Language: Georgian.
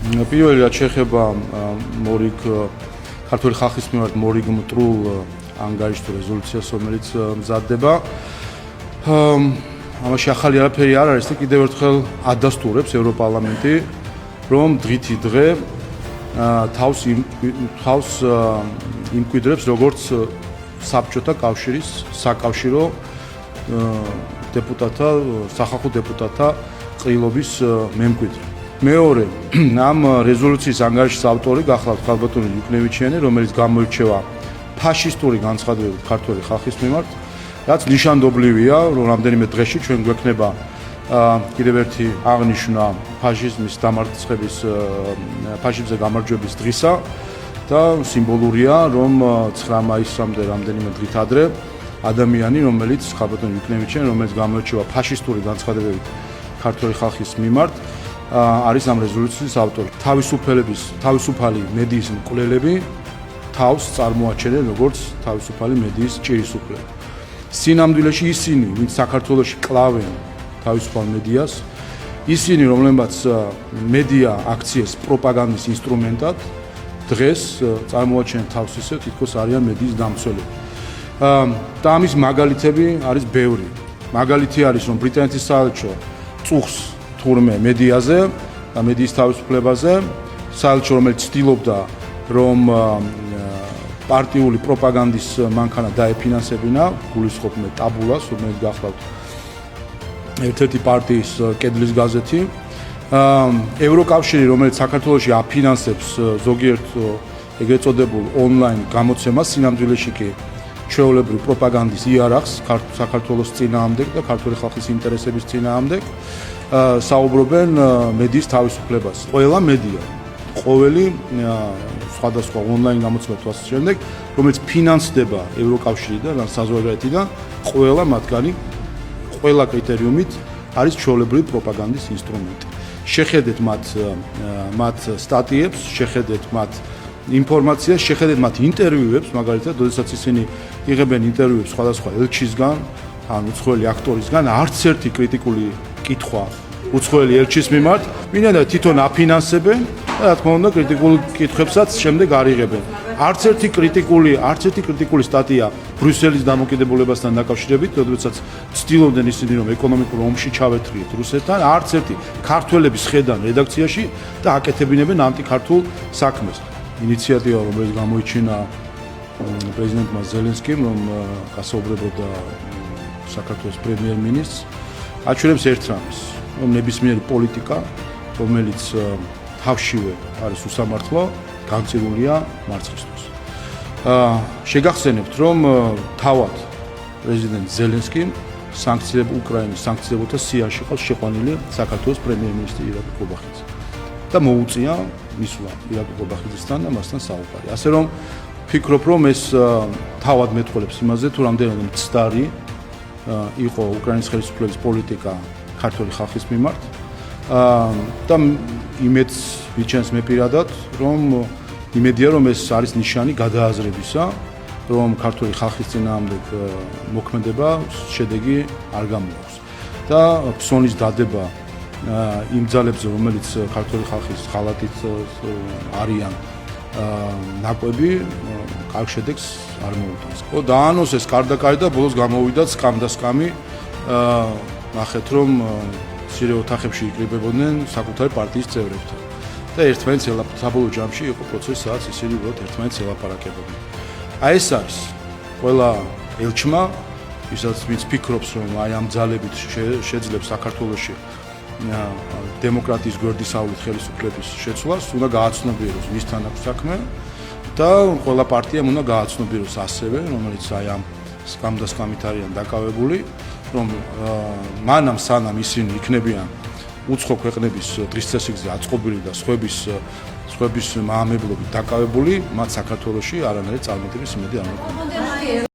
პირველი რაც შეეხება მორიგ ქართული ხალხის მიმართ მორიგ მტრულ ანგარიშს თუ რეზოლუციას, რომელიც მზადდება. ამაში ახალი არაფერი არ არის და კიდევ ერთხელ ადასტურებს ევროპარლამენტი, რომ დღითი დღე თავს იმკვიდრებს როგორც საბჭოთა კავშირის საკავშირო დეპუტატთა, სახალხო დეპუტატთა ყრილობის მემკვიდრე. მეორე, ამ რეზოლუციის ანგარიშის ავტორი გახლავთ ქალბატონი იუკნევიჩიანი, რომელიც გამოირჩევა ფაშისტური განცხადებებით ქართული ხალხის მიმართ, რაც ნიშანდობლივია, რომ რამდენიმე დღეში ჩვენ გვექნება კიდევ ერთი აღნიშვნა ფაშიზმის დამარცხების, ფაშიზმზე გამარჯვების დღისა და სიმბოლურია, რომ 9 მაისამდე რამდენიმე დღით ადრე ადამიანი, რომელიც ქალბატონი იუკნევიჩიანი, რომელიც გამოირჩევა ფაშისტური განცხადებებით ქართული ხალხის მიმართ, არის ამ რეზოლუციის ავტორი. თავისუფალი მედიის მკვლელები თავს წარმოაჩენენ როგორც თავისუფალი მედიის ჭირისუფლება. სინამდვილეში ისინი, ვინც საქართველოში კლავენ თავისუფალ მედიას, ისინი, რომლებმაც მედია აქციეს პროპაგანდის ინსტრუმენტად, დღეს წარმოაჩენენ თავს ისე, თითქოს არიან მედიის დამცველები. და ამის მაგალითები არის ბევრი. მაგალითი არის, რომ ბრიტანეთის საელჩო წუხს თურმე მედიაზე და მედიის თავისუფლებაზე, საელჩო, რომელიც ცდილობდა, რომ პარტიული პროპაგანდის მანქანა დაეფინანსებინა, გულისხმობ ტაბულას, რომელიც გახლავთ ერთ-ერთი პარტიის კედლის გაზეთი. ევროკავშირი, რომელიც საქართველოში აფინანსებს ზოგიერთ ეგრეთ წოდებულ ონლაინ გამოცემას, სინამდვილეში კი ჩვეულებრივ პროპაგანდის იარაღს საქართველოს წინააღმდეგ და ქართული ხალხის ინტერესების წინააღმდეგ საუბრობენ მედიის თავისუფლებას. ყველა მედია, ყოველი სხვადასხვა ონლაინ გამოცემების ასე შემდეგ, რომელიც ფინანსდება ევროკავშირიდან ან საზღვარგარეთიდან, ყველა მათგანი, ყველა კრიტერიუმით არის ჩვეულებრივი პროპაგანდის ინსტრუმენტი. შეხედეთ მათ სტატიებს, შეხედეთ მათ ინფორმაციას, შეხედეთ მათ ინტერვიუებს, მაგალითად, როდესაც ისინი იღებენ ინტერვიუებს სხვადასხვა ელჩისგან, ან უცხოელი აქტორისგან, არც ერთი კრიტიკული კითხვა უცხოელი ელჩის მიმართ, ვინაიდან თვითონ აფინანსებენ და რა თქმა უნდა კრიტიკულ კითხვებსაც შემდეგ არიღებენ. არც ერთი კრიტიკული სტატია ბრიუსელის დამოკიდებულებასთან დაკავშირებით, როდესაც ცდილობდნენ ისინი რომ ეკონომიკურ ომში ჩავეთრიეთ რუსეთთან, არც ერთი ქართველების ხედან რედაქციაში და აკეთებინებენ ანტიქართულ საქმეს. ინიციატივა, რომელიც გამოიჩინა პრეზიდენტმა ზელენსკიმ, რომ გასაუბრებოდა საქართველოს პრემიერ-მინისტრს, აჩვენებს ერთ რამეს, რომ ნებისმიერი პოლიტიკა, რომელიც თავშივე არის უსამართლო, განწირულია მარცხისთვის. შეგახსენებთ, რომ თავად პრეზიდენტ ზელენსკიმ უკრაინის სანქციებათა სიაში ყავს შეყვანილი საქართველოს პრემიერ-მინისტრი ირაკლი ყობახიძე და მოუწია მისვლა ირაკლი ყობახიძესთან და მასთან საუბარი. ასე რომ ფიქრობ, რომ ეს თავად მეტყველებს იმაზე, თუ რამდენად მცდარი იყო უკრაინის ხელისუფლების პოლიტიკა ქართული ხალხის მიმართ და იმედს ვიჩენს მე პირადად, რომ იმედია, რომ ეს არის ნიშანი გადააზრებისა, რომ ქართული ხალხის წინააღმდეგ მოქმედება შედეგი არ გამოაქვს და ფსონის დადება იმ ძალებზე, რომელიც ქართული ხალხის ხალათით არიან ნაკვები, კარგ შედეგს არ მოუტანს. დაანოს ეს კარდაკარი და ბოლოს გამოვიდა სკამ და სკამი. ნახეთ, რომ მცირე ოთახებში იკრიბებოდნენ საკუთარი პარტიის წევრებთან და ერთმანეთს საბოლოო ჯამში იყო პროცესი, სადაც ისინი უბრალოდ ერთმანეთს ელაპარაკებოდნენ. აი ეს არის ყველა ელჩმა, ვინც ფიქრობს, რომ აი ამ ძალებით შეძლებს საქართველოში დემოკრატიის გვერდისავლით ხელისუფლების შეცვლას, უნდა გააცნობიეროს ვისთან აქვს საქმე და ყველა პარტიამ უნდა გააცნობიეროს ასევე, რომელიც აი ამ სკამ და სკამით არიან დაკავებული, რომ მანამ სანამ ისინი იქნებიან უცხო ქვეყნების დღის წესრიგზე აწყობილი და სხვების მაამებლობით დაკავებული, მათ საქართველოში არანაირი წარმატების იმედი არ მაქვს.